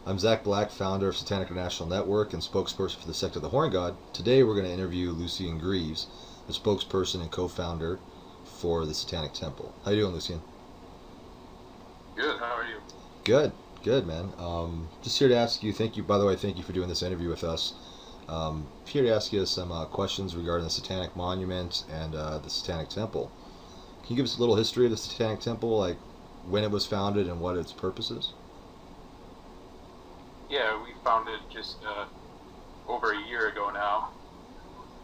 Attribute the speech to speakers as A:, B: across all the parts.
A: I'm Zach Black, founder of Satanic International Network and spokesperson for the Sect of the Horn God. Today we're going to interview Lucien Greaves, the spokesperson and co-founder for the Satanic Temple. How you doing, Lucien?
B: Good. How are you?
A: Good, man. Just here to ask you, by the way, thank you for doing this interview with us. Here to ask you some questions regarding the Satanic Monument and the Satanic Temple. Can you give us a little history of the Satanic Temple, like when it was founded and what its purpose is?
B: Yeah, we founded just over a year ago now,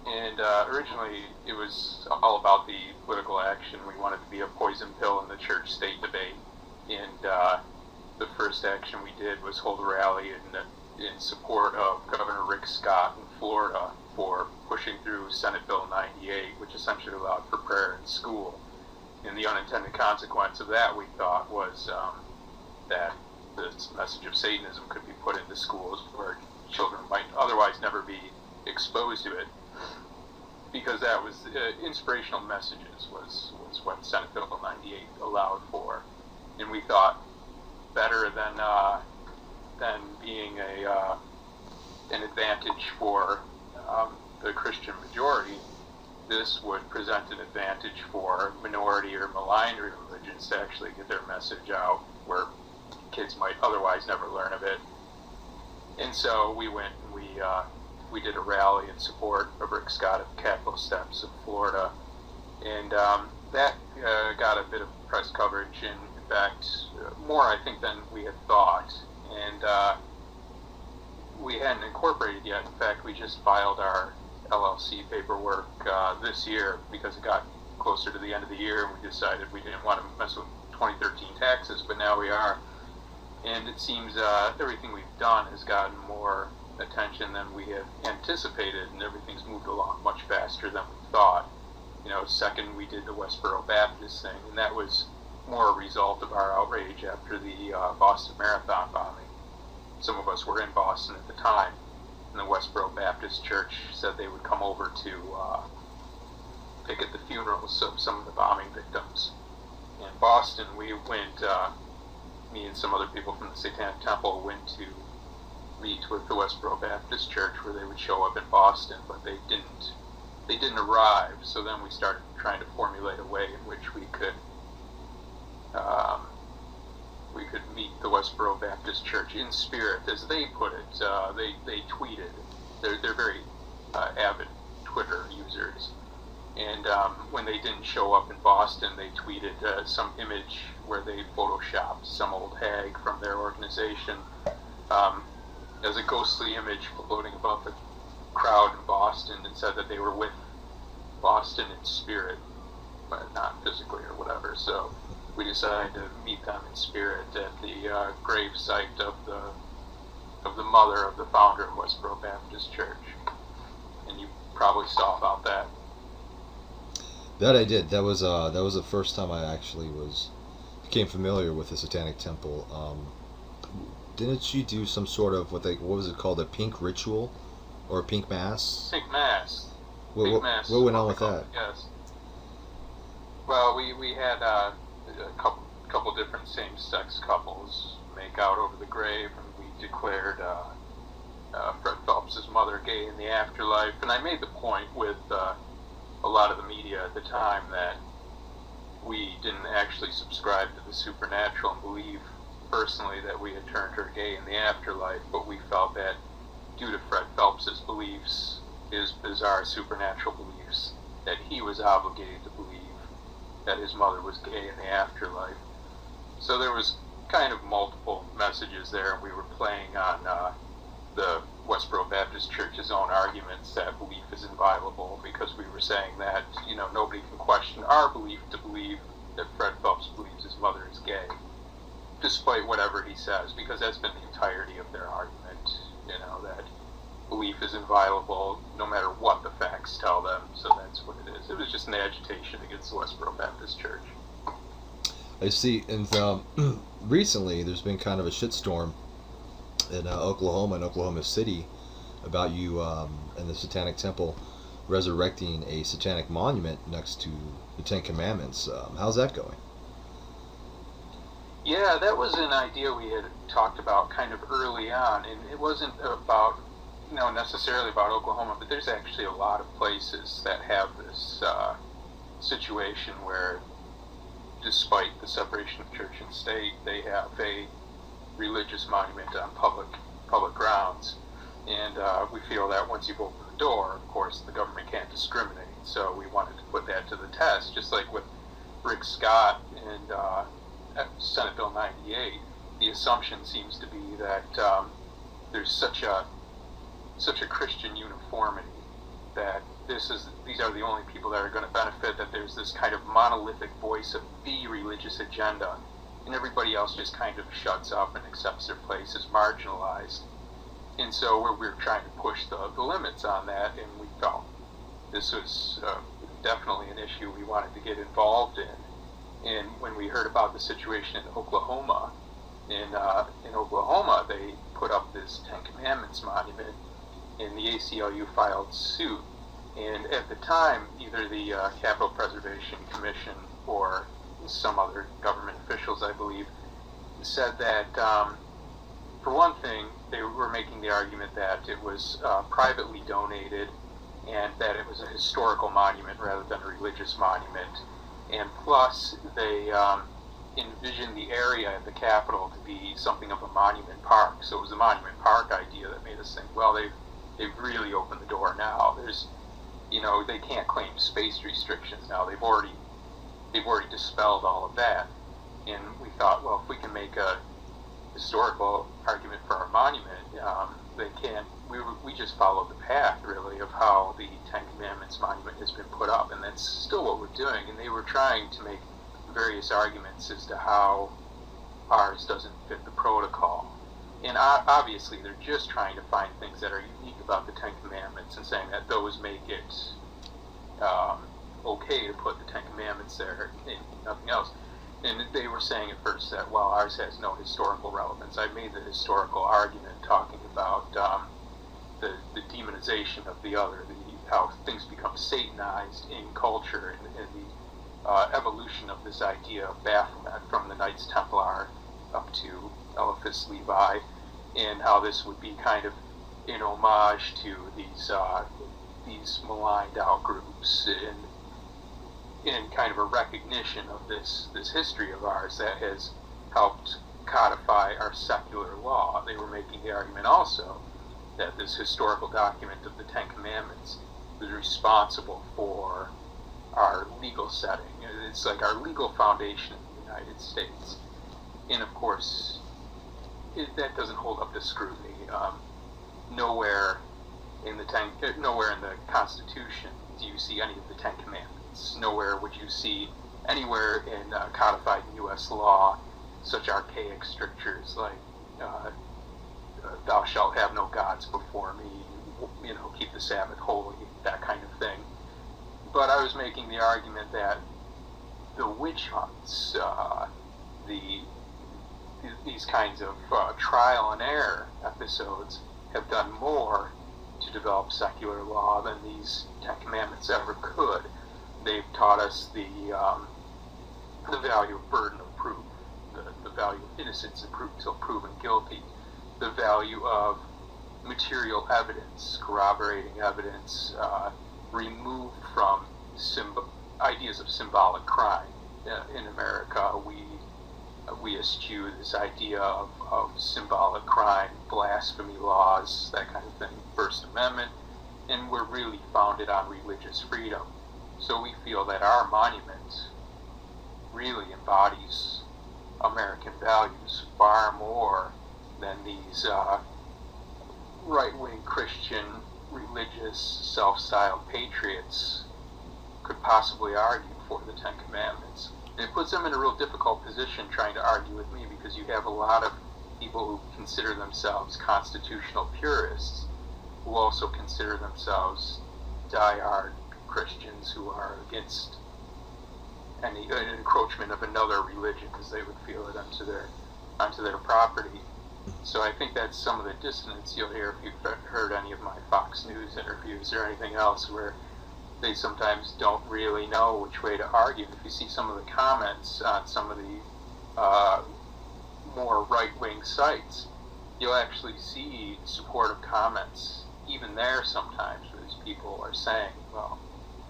B: and originally it was all about the political action. We wanted to be a poison pill in the church-state debate, and the first action we did was hold a rally in support of Governor Rick Scott in Florida for pushing through Senate Bill 98, which essentially allowed for prayer in school. And the unintended consequence of that, we thought, was that this message of Satanism could be put into schools where children might otherwise never be exposed to it, because that was inspirational messages was what Senate Bill 98 allowed for. And we thought better than being an advantage for the Christian majority, this would present an advantage for minority or maligned religions to actually get their message out where kids might otherwise never learn of it. And so we went and we did a rally in support of Rick Scott at the Capitol steps of Florida, and that got a bit of press coverage, and in fact more I think than we had thought, and we hadn't incorporated yet. In fact, we just filed our LLC paperwork this year because it got closer to the end of the year, and we decided we didn't want to mess with 2013 taxes, but now we are. And it seems everything we've done has gotten more attention than we had anticipated, and everything's moved along much faster than we thought. Second, we did the Westboro Baptist thing, and that was more a result of our outrage after the Boston Marathon bombing. Some of us were in Boston at the time, and the Westboro Baptist Church said they would come over to picket the funerals of some of the bombing victims. In Boston, we went, me and some other people from the Satanic Temple went to meet with the Westboro Baptist Church where they would show up in Boston, but they didn't arrive. So then we started trying to formulate a way in which we could meet the Westboro Baptist Church in spirit, as they put it. They tweeted. They're very avid Twitter users, and when they didn't show up in Boston, they tweeted some image where they photoshopped some old hag from their organization as a ghostly image floating above the crowd in Boston, and said that they were with Boston in spirit, but not physically or whatever. So we decided to meet them in spirit at the grave site of the mother of the founder of Westboro Baptist Church. And you probably saw about that.
A: That I did. That was the first time I actually became familiar with the Satanic Temple. Didn't she do some sort of what was it called, a pink ritual or a pink mass?
B: Pink mass.
A: What went on with that?
B: Yes. Well, we had a couple different same-sex couples make out over the grave, and we declared Fred Phelps' mother gay in the afterlife. And I made the point with a lot of the media at the time that we didn't actually subscribe to the supernatural and believe personally that we had turned her gay in the afterlife, but we felt that due to Fred Phelps' beliefs, his bizarre supernatural beliefs, that he was obligated to believe that his mother was gay in the afterlife. So there was kind of multiple messages there, and we were playing on the Westboro Baptist Church's own arguments that belief is inviolable, because we were saying that nobody can question our belief to believe that Fred Phelps believes his mother is gay, despite whatever he says, because that's been the entirety of their argument, that belief is inviolable no matter what the facts tell them. So that's what it is. It was just an agitation against the Westboro Baptist Church.
A: I see. And recently there's been kind of a shitstorm in Oklahoma and Oklahoma City about you and the Satanic Temple resurrecting a Satanic Monument next to the Ten Commandments. How's that going?
B: Yeah, that was an idea we had talked about kind of early on, and it wasn't about, necessarily about Oklahoma, but there's actually a lot of places that have this situation where, despite the separation of church and state, they have a religious monument on public grounds, and we feel that once you've opened the door, of course, the government can't discriminate. So we wanted to put that to the test, just like with Rick Scott and Senate Bill 98. The assumption seems to be that there's such a Christian uniformity that these are the only people that are going to benefit, that there's this kind of monolithic voice of the religious agenda, and everybody else just kind of shuts up and accepts their place as marginalized. And so we're trying to push the limits on that, and we felt this was definitely an issue we wanted to get involved in. And when we heard about the situation in Oklahoma, in Oklahoma, they put up this Ten Commandments monument, and the ACLU filed suit. And at the time, either the Capital Preservation Commission or some other government officials, I believe, said that, for one thing, they were making the argument that it was privately donated and that it was a historical monument rather than a religious monument. And plus, they envisioned the area at the Capitol to be something of a monument park. So it was the monument park idea that made us think, well, they've really opened the door now. There's, they can't claim space restrictions now. They've already dispelled all of that. And we thought, well, if we can make a historical argument for our monument, they can. We just followed the path, really, of how the Ten Commandments monument has been put up, and that's still what we're doing. And they were trying to make various arguments as to how ours doesn't fit the protocol. And obviously, they're just trying to find things that are unique about the Ten Commandments and saying that those make it okay to put the Ten Commandments there and nothing else. And they were saying at first that, well, ours has no historical relevance. I made the historical argument talking about the demonization of the other, how things become satanized in culture, and the evolution of this idea of Baphomet from the Knights Templar up to Eliphas Levi, and how this would be kind of in homage to these maligned out groups, and kind of a recognition of this history of ours that has helped codify our secular law. They were making the argument also that this historical document of the Ten Commandments was responsible for our legal setting. It's like our legal foundation in the United States. And of course, that doesn't hold up to scrutiny. Nowhere in the Constitution do you see any of the Ten Commandments. Nowhere would you see anywhere in codified U.S. law such archaic strictures like "Thou shalt have no gods before me," keep the Sabbath holy, that kind of thing. But I was making the argument that the witch hunts, these kinds of trial and error episodes have done more to develop secular law than these Ten Commandments ever could. They've taught us the value of burden of proof, the value of innocence until proven guilty, the value of material evidence, corroborating evidence, removed from ideas of symbolic crime. In America, we eschew this idea of symbolic crime, blasphemy laws, that kind of thing, First Amendment, and we're really founded on religious freedom. So we feel that our monument really embodies American values far more than these right-wing Christian religious self-styled patriots could possibly argue for the Ten Commandments. And it puts them in a real difficult position trying to argue with me, because you have a lot of people who consider themselves constitutional purists who also consider themselves die-hard Christians who are against any encroachment of another religion, as they would feel it onto their property. So I think that's some of the dissonance you'll hear if you've heard any of my Fox News interviews or anything else, where they sometimes don't really know which way to argue. If you see some of the comments on some of the more right-wing sites, you'll actually see supportive comments even there sometimes, where these people are saying, well,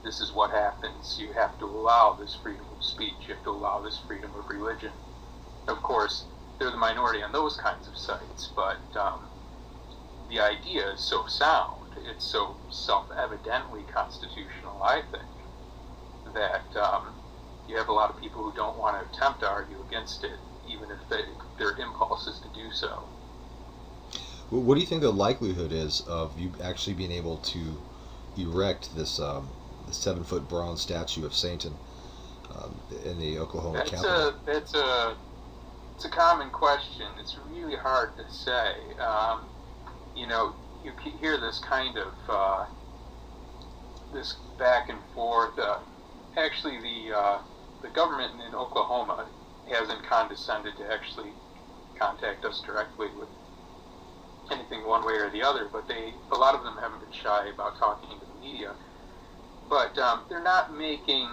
B: this is what happens. You have to allow this freedom of speech. You have to allow this freedom of religion. Of course, they're the minority on those kinds of sites, but the idea is so sound. It's so self-evidently constitutional, I think, that you have a lot of people who don't want to attempt to argue against it, even if their impulse is to do so.
A: What do you think the likelihood is of you actually being able to erect this 7-foot bronze statue of Satan in the Oklahoma Capitol?
B: It's a common question. It's really hard to say. You hear this kind of this back and forth. Actually, the government in Oklahoma hasn't condescended to actually contact us directly with anything one way or the other, but a lot of them haven't been shy about talking to the media. But they're not making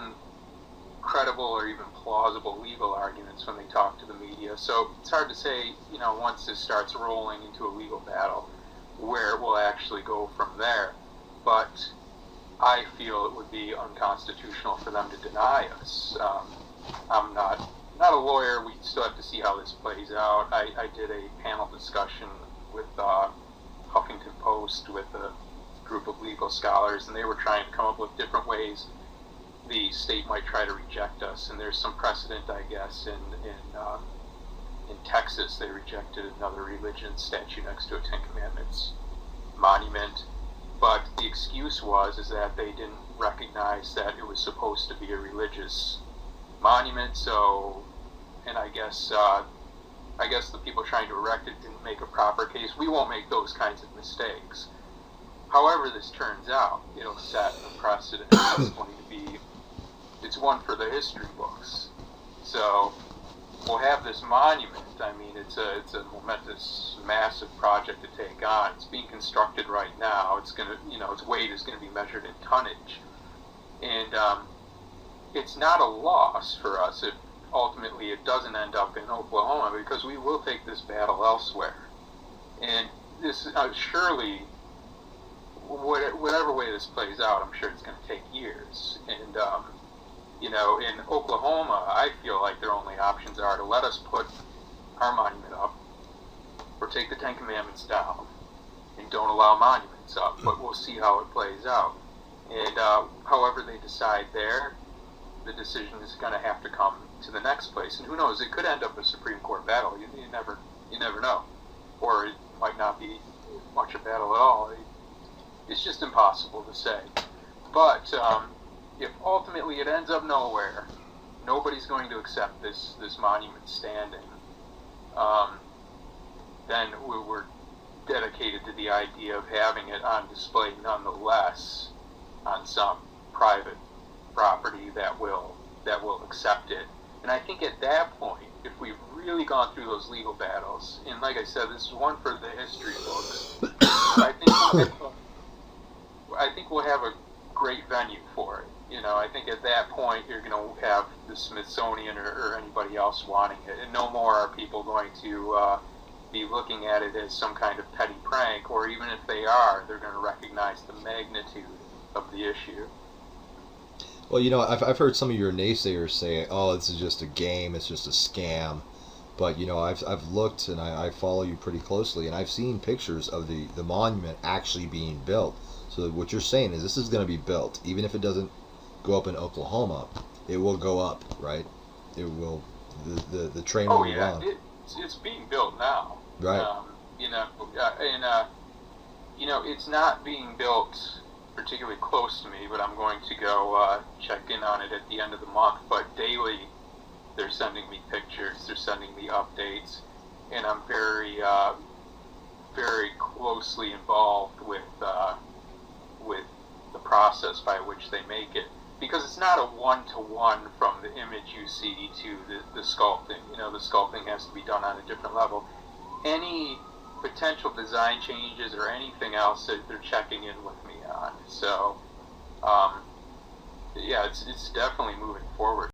B: credible or even plausible legal arguments when they talk to the media. So it's hard to say, once this starts rolling into a legal battle, where it will actually go from there. But I feel it would be unconstitutional for them to deny us. I'm not a lawyer. We still have to see how this plays out. I did a panel discussion with Huffington Post with a group of legal scholars, and they were trying to come up with different ways the state might try to reject us. And there's some precedent, I guess, in Texas. They rejected another religion statue next to a Ten Commandments monument, but the excuse is that they didn't recognize that it was supposed to be a religious monument. So, and I guess the people trying to erect it didn't make a proper case. We won't make those kinds of mistakes. However this turns out, it'll set a precedent. It's one for the history books. So we'll have this monument. I mean, it's a momentous, massive project to take on. It's being constructed right now. It's gonna, its weight is going to be measured in tonnage, and it's not a loss for us if ultimately it doesn't end up in Oklahoma, because we will take this battle elsewhere. And this surely, whatever way this plays out, I'm sure it's going to take years. And in Oklahoma, I feel like their only options are to let us put our monument up, or take the Ten Commandments down, and don't allow monuments up. But we'll see how it plays out. And however they decide there, the decision is going to have to come to the next place. And who knows? It could end up a Supreme Court battle. You never know. Or it might not be much a battle at all. It's just impossible to say. But if ultimately it ends up nowhere, nobody's going to accept this monument standing, then we're dedicated to the idea of having it on display nonetheless on some private property that will accept it. And I think at that point, if we've really gone through those legal battles, and like I said, this is one for the history books, I think we'll have a great venue for it. I think at that point you're going to have the Smithsonian or anybody else wanting it, and no more are people going to be looking at it as some kind of petty prank, or even if they are, they're going to recognize the magnitude of the issue.
A: Well, I've heard some of your naysayers say, "Oh, this is just a game. It's just a scam." But I've looked, and I follow you pretty closely, and I've seen pictures of the monument actually being built. So what you're saying is this is going to be built, even if it doesn't go up in Oklahoma, it will go up, right? It will. The train will move on.
B: It's being built now.
A: Right.
B: It's not being built particularly close to me, but I'm going to go check in on it at the end of the month. But daily, they're sending me pictures, they're sending me updates, and I'm very, very closely involved with the process by which they make it. Because it's not a one-to-one from the image you see to the sculpting. The sculpting has to be done on a different level. Any potential design changes or anything else that they're checking in with me on. So, it's definitely moving forward.